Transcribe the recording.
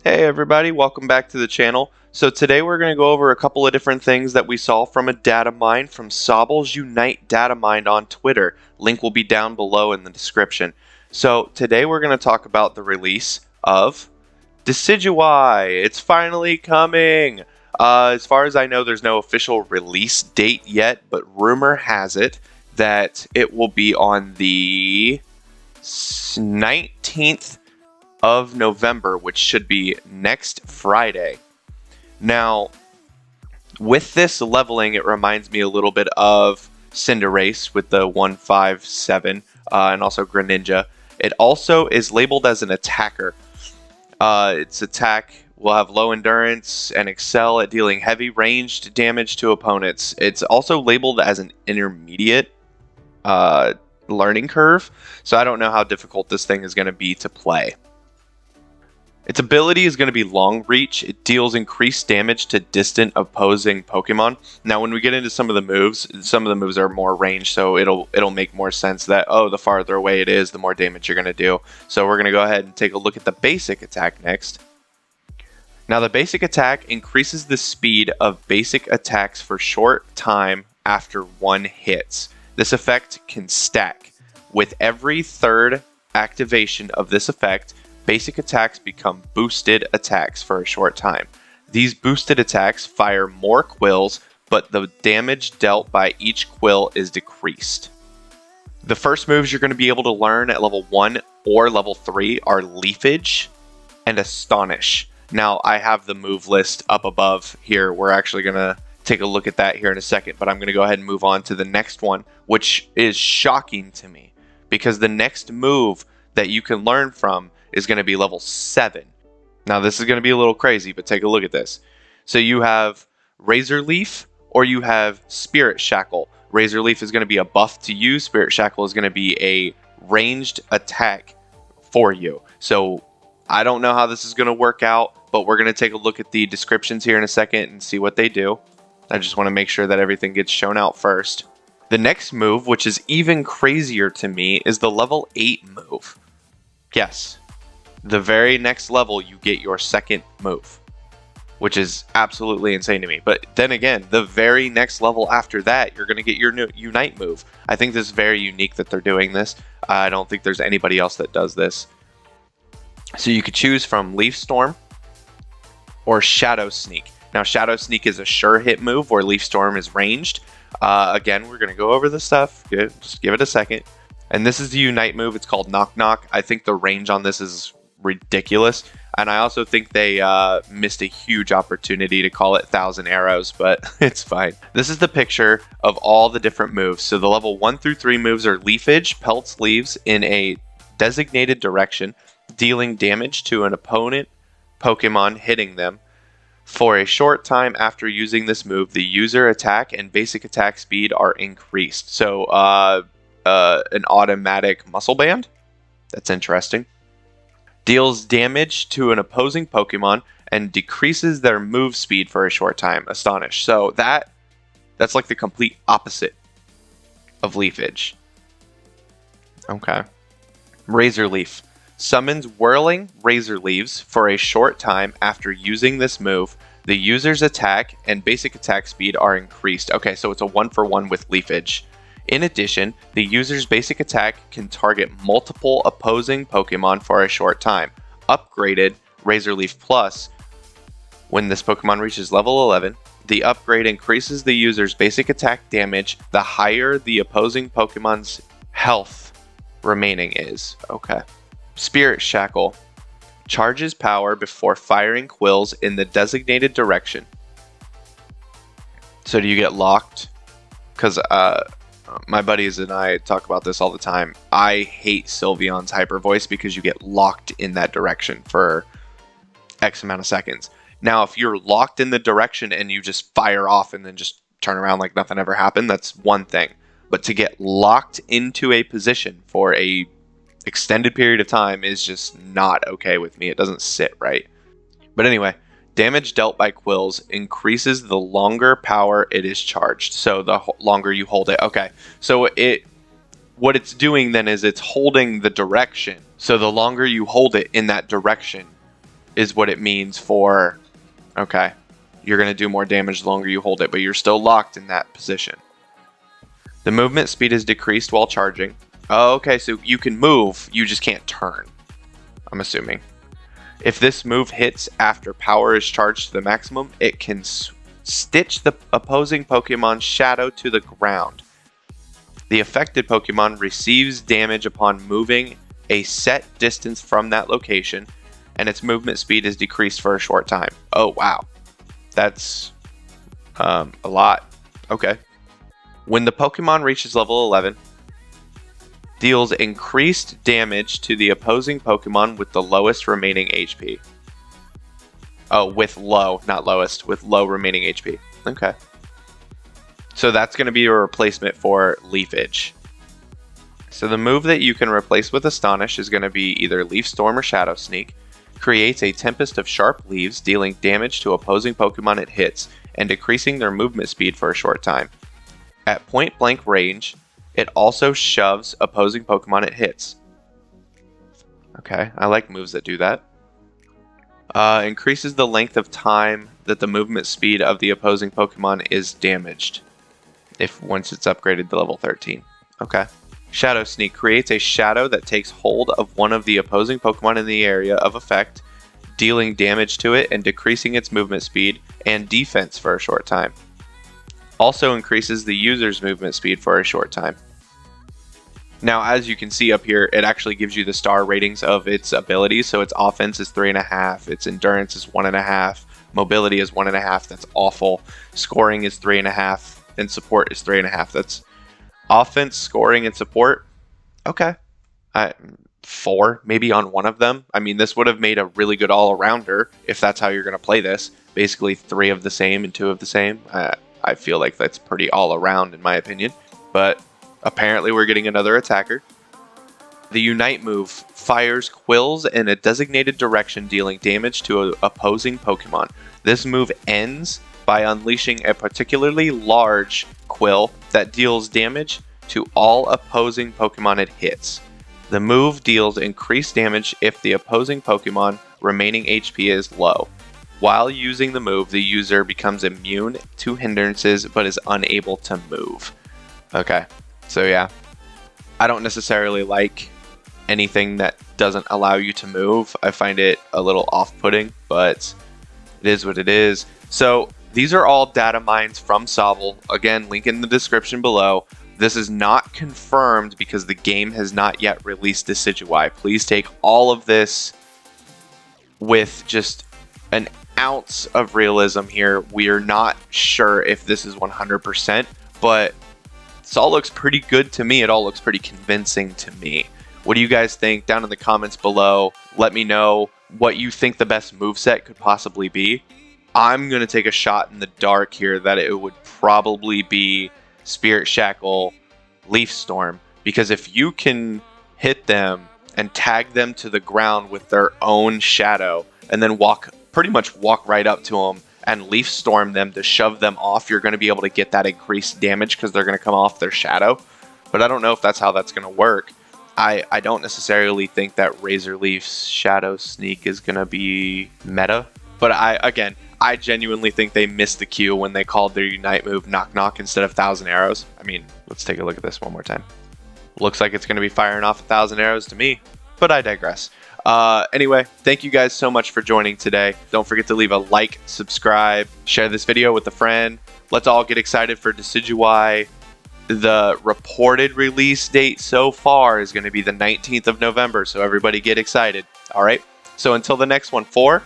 Hey everybody, welcome back to the channel. So today we're going to go over a couple of different things that we saw from a data mine from Sobbles Unite Data Mine on Twitter. Link will be down below in the description. So today we're going to talk about the release of Decidueye. It's finally coming! As far as I know, there's no official release date yet, but rumor has it that it will be on the 19th of November, which should be next Friday. Now, with this leveling, it reminds me a little bit of Cinderace with the 157 and also Greninja. It also is labeled as an attacker. Its attack will have low endurance and excel at dealing heavy ranged damage to opponents. It's also labeled as an intermediate learning curve, so I don't know how difficult this thing is going to be to play. Its ability is going to be Long Reach. It deals increased damage to distant opposing Pokemon. Now, when we get into some of the moves are more ranged, so it'll make more sense that, oh, the farther away it is, the more damage you're going to do. So we're going to go ahead and take a look at the basic attack next. Now, the basic attack increases the speed of basic attacks for short time after one hits. This effect can stack. With every third activation of this effect, basic attacks become boosted attacks for a short time. These boosted attacks fire more quills, but the damage dealt by each quill is decreased. The first moves you're going to be able to learn at level 1 or level 3 are Leafage and Astonish. Now, I have the move list up above here. We're actually going to take a look at that here in a second, but I'm going to go ahead and move on to the next one, which is shocking to me, because the next move that you can learn from is going to be level 7. Now, this is going to be a little crazy, but take a look at this. So you have Razor Leaf or you have Spirit Shackle. Razor Leaf is going to be a buff to you. Spirit Shackle is going to be a ranged attack for you. So I don't know how this is going to work out, but we're going to take a look at the descriptions here in a second and see what they do. I just want to make sure that everything gets shown out first. The next move, which is even crazier to me, is the level 8 move. Yes. The very next level, you get your second move, which is absolutely insane to me. But then again, the very next level after that, you're going to get your new Unite move. I think this is very unique that they're doing this. I don't think there's anybody else that does this. So you could choose from Leaf Storm or Shadow Sneak. Now, Shadow Sneak is a sure hit move where Leaf Storm is ranged. Again, we're going to go over this stuff. Good. Just give it a second. And this is the Unite move. It's called Knock Knock. I think the range on this is ridiculous, and I also think they missed a huge opportunity to call it 1,000 Arrows, but it's fine. This is the picture of all the different moves. So the level 1 through 3 moves are Leafage, pelts leaves in a designated direction, dealing damage to an opponent Pokemon hitting them. For a short time after using this move, the user attack and basic attack speed are increased. So an automatic Muscle Band. That's interesting. Deals damage to an opposing Pokemon and decreases their move speed for a short time. Astonish. So that's like the complete opposite of Leafage. Okay. Razor Leaf. Summons whirling Razor Leaves for a short time after using this move. The user's attack and basic attack speed are increased. Okay, so it's a 1-for-1 with Leafage. In addition, the user's basic attack can target multiple opposing Pokemon for a short time. Upgraded Razor Leaf Plus. When this Pokemon reaches level 11, the upgrade increases the user's basic attack damage the higher the opposing Pokemon's health remaining is. Okay. Spirit Shackle. Charges power before firing quills in the designated direction. So do you get locked? Because my buddies and I talk about this all the time. I hate Sylveon's Hyper Voice because you get locked in that direction for X amount of seconds. Now, if you're locked in the direction and you just fire off and then just turn around like nothing ever happened, that's one thing. But to get locked into a position for a extended period of time is just not okay with me. It doesn't sit right. But anyway, damage dealt by quills increases the longer power it is charged. So the longer you hold it. Okay, so what it's doing then is it's holding the direction. So the longer you hold it in that direction, is what it means for, okay, you're going to do more damage the longer you hold it, but you're still locked in that position. The movement speed is decreased while charging. Oh, okay, so you can move, you just can't turn, I'm assuming. If this move hits after power is charged to the maximum, it can stitch the opposing Pokemon's shadow to the ground. The affected Pokemon receives damage upon moving a set distance from that location, and its movement speed is decreased for a short time. Oh, wow. That's a lot. Okay. When the Pokemon reaches level 11, deals increased damage to the opposing Pokemon with the lowest remaining HP. Oh, with low, not lowest, with low remaining HP. Okay. So that's going to be a replacement for Leafage. So the move that you can replace with Astonish is going to be either Leaf Storm or Shadow Sneak. Creates a tempest of sharp leaves, dealing damage to opposing Pokemon it hits, and decreasing their movement speed for a short time. At point blank range, it also shoves opposing Pokemon it hits. Okay, I like moves that do that. Increases the length of time that the movement speed of the opposing Pokemon is damaged, once it's upgraded to level 13. Okay. Shadow Sneak creates a shadow that takes hold of one of the opposing Pokemon in the area of effect, dealing damage to it and decreasing its movement speed and defense for a short time. Also increases the user's movement speed for a short time. Now, as you can see up here, it actually gives you the star ratings of its abilities. So its offense is 3.5, its endurance is 1.5, mobility is 1.5. That's awful. Scoring is 3.5, and support is 3.5. That's offense, scoring, and support. Okay. 4 maybe on one of them. I mean, this would have made a really good all-arounder if that's how you're going to play this. Basically 3 of the same and 2 of the same. I feel like that's pretty all-around in my opinion. But apparently we're getting another attacker. The Unite move fires quills in a designated direction, dealing damage to an opposing Pokemon. This move ends by unleashing a particularly large quill that deals damage to all opposing Pokemon it hits. The move deals increased damage if the opposing Pokemon remaining HP is low. While using the move, the user becomes immune to hindrances but is unable to move. Okay, so yeah. I don't necessarily like anything that doesn't allow you to move. I find it a little off-putting, but it is what it is. So these are all data mines from Sobble. Again, link in the description below. This is not confirmed because the game has not yet released Decidueye. Please take all of this with just an ounce of realism here. We are not sure if this is 100%, but this all looks pretty good to me. It all looks pretty convincing to me. What do you guys think? Down in the comments below, let me know what you think the best moveset could possibly be. I'm going to take a shot in the dark here that it would probably be Spirit Shackle, Leaf Storm, because if you can hit them and tag them to the ground with their own shadow and then pretty much walk right up to them and Leaf Storm them to shove them off, you're going to be able to get that increased damage because they're going to come off their shadow. But I don't know if that's how that's going to work. I don't necessarily think that Razor Leaf's Shadow Sneak is going to be meta. But I genuinely think they missed the cue when they called their Unite move Knock Knock instead of 1,000 Arrows. I mean, let's take a look at this one more time. Looks like it's going to be firing off 1,000 arrows to me, but I digress. Anyway, thank you guys so much for joining today. Don't forget to leave a like, subscribe, share this video with a friend. Let's all get excited for Decidueye. The reported release date so far is going to be the 19th of November, so everybody get excited. All right, so until the next one, 4,